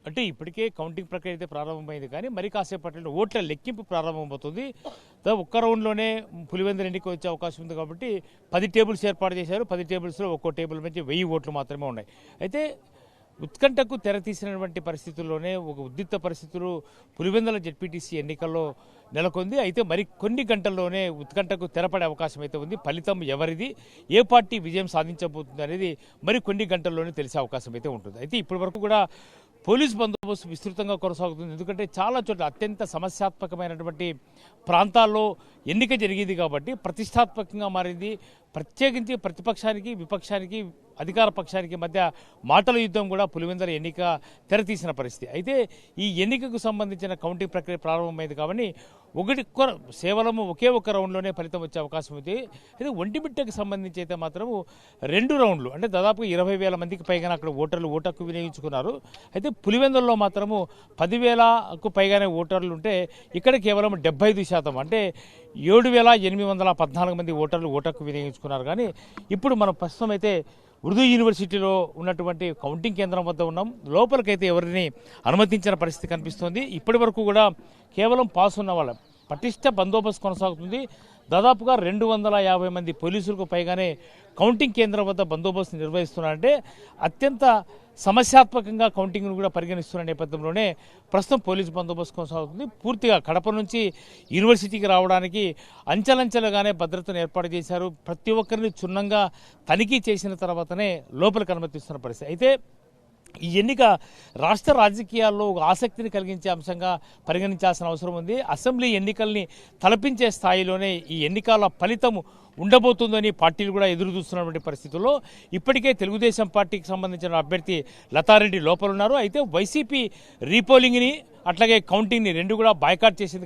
అంటే ఇప్పటికే కౌంటింగ్ ప్రక్రియ అయితే ప్రారంభమైంది కానీ మరి కాసేపట్లో ఓట్ల లెక్కింపు ప్రారంభమవుతుంది. ఒక్క రౌండ్లోనే పులివెందుల ఎన్నిక వచ్చే అవకాశం ఉంది కాబట్టి 10 టేబుల్స్ ఏర్పాటు చేశారు. 10 టేబుల్స్లో ఒక్కో టేబుల్ నుంచి 1000 ఓట్లు మాత్రమే ఉన్నాయి. అయితే ఉత్కంఠకు తెరతీసినటువంటి పరిస్థితుల్లోనే ఒక ఉద్రిక్త పరిస్థితులు పులివెందుల జెడ్పీటీసీ ఎన్నికల్లో నెలకొంది. అయితే మరి కొన్ని గంటల్లోనే ఉత్కంఠకు తెరపడే అవకాశం అయితే ఉంది. ఫలితం ఎవరిది, ఏ పార్టీ విజయం సాధించబోతుంది అనేది మరి కొన్ని గంటల్లోనే తెలిసే అవకాశం అయితే ఉంటుంది. అయితే ఇప్పటి వరకు కూడా పోలీస్ బందోబస్తు విస్తృతంగా కొనసాగుతుంది. ఎందుకంటే చాలా చోట్ల అత్యంత సమస్యాత్మకమైనటువంటి ప్రాంతాల్లో ఎన్నిక జరిగేది కాబట్టి ప్రతిష్టాత్మకంగా మారింది. ప్రత్యేకించి ప్రతిపక్షానికి, విపక్షానికి, అధికార పక్షానికి మధ్య మాటల యుద్ధం కూడా పులివెందుల ఎన్నిక తెరతీసిన పరిస్థితి. అయితే ఈ ఎన్నికకు సంబంధించిన కౌంటింగ్ ప్రక్రియ ప్రారంభమైంది కాబట్టి కేవలం ఒకే ఒక్క రౌండ్లోనే ఫలితం వచ్చే అవకాశం ఉంది. అయితే ఒంటిమిట్టకు సంబంధించి అయితే మాత్రం 2 రౌండ్లు అంటే దాదాపు 20,000 మందికి పైగా అక్కడ ఓటర్లు ఓటు హక్కు వినియోగించుకున్నారు. అయితే పులివెందులలో మాత్రము 10,000కు పైగానే ఓటర్లు ఉంటే ఇక్కడ కేవలం 75% అంటే 7,814 మంది ఓటర్లు ఓటు హక్కు వినియోగించుకున్నారు. కానీ ఇప్పుడు మనం ప్రస్తుతం అయితే ఉర్దూ యూనివర్సిటీలో ఉన్నటువంటి కౌంటింగ్ కేంద్రం వద్ద ఉన్నాం. లోపలికైతే ఎవరిని అనుమతించిన పరిస్థితి కనిపిస్తోంది. ఇప్పటి వరకు కూడా కేవలం పాస్ ఉన్న వాళ్ళ పటిష్ట బందోబస్తు కొనసాగుతుంది. దాదాపుగా 250 మంది పోలీసులకు పైగానే కౌంటింగ్ కేంద్రం వద్ద బందోబస్తు నిర్వహిస్తున్నారంటే అత్యంత సమస్యాత్మకంగా కౌంటింగ్ను కూడా పరిగణిస్తున్న నేపథ్యంలోనే ప్రస్తుతం పోలీసు బందోబస్తు కొనసాగుతుంది. పూర్తిగా కడప నుంచి యూనివర్సిటీకి రావడానికి అంచెలంచెలుగానే భద్రతను ఏర్పాటు చేశారు. ప్రతి ఒక్కరిని క్షుణ్ణంగా తనిఖీ చేసిన తర్వాతనే లోపలికి అనుమతిస్తున్న పరిస్థితి. అయితే ఈ ఎన్నిక రాష్ట్ర రాజకీయాల్లో ఒక ఆసక్తిని కలిగించే అంశంగా పరిగణించాల్సిన అవసరం ఉంది. అసెంబ్లీ ఎన్నికల్ని తలపించే స్థాయిలోనే ఈ ఎన్నికల ఫలితం ఉండబోతుందని పార్టీలు కూడా ఎదురు చూస్తున్నటువంటి పరిస్థితుల్లో ఇప్పటికే తెలుగుదేశం పార్టీకి సంబంధించిన అభ్యర్థి లతారెడ్డి లోపలున్నారు. అయితే వైసీపీ రీపోలింగ్ని అట్లాగే కౌంటింగ్ని రెండు కూడా బాయ్కాట్ చేసింది.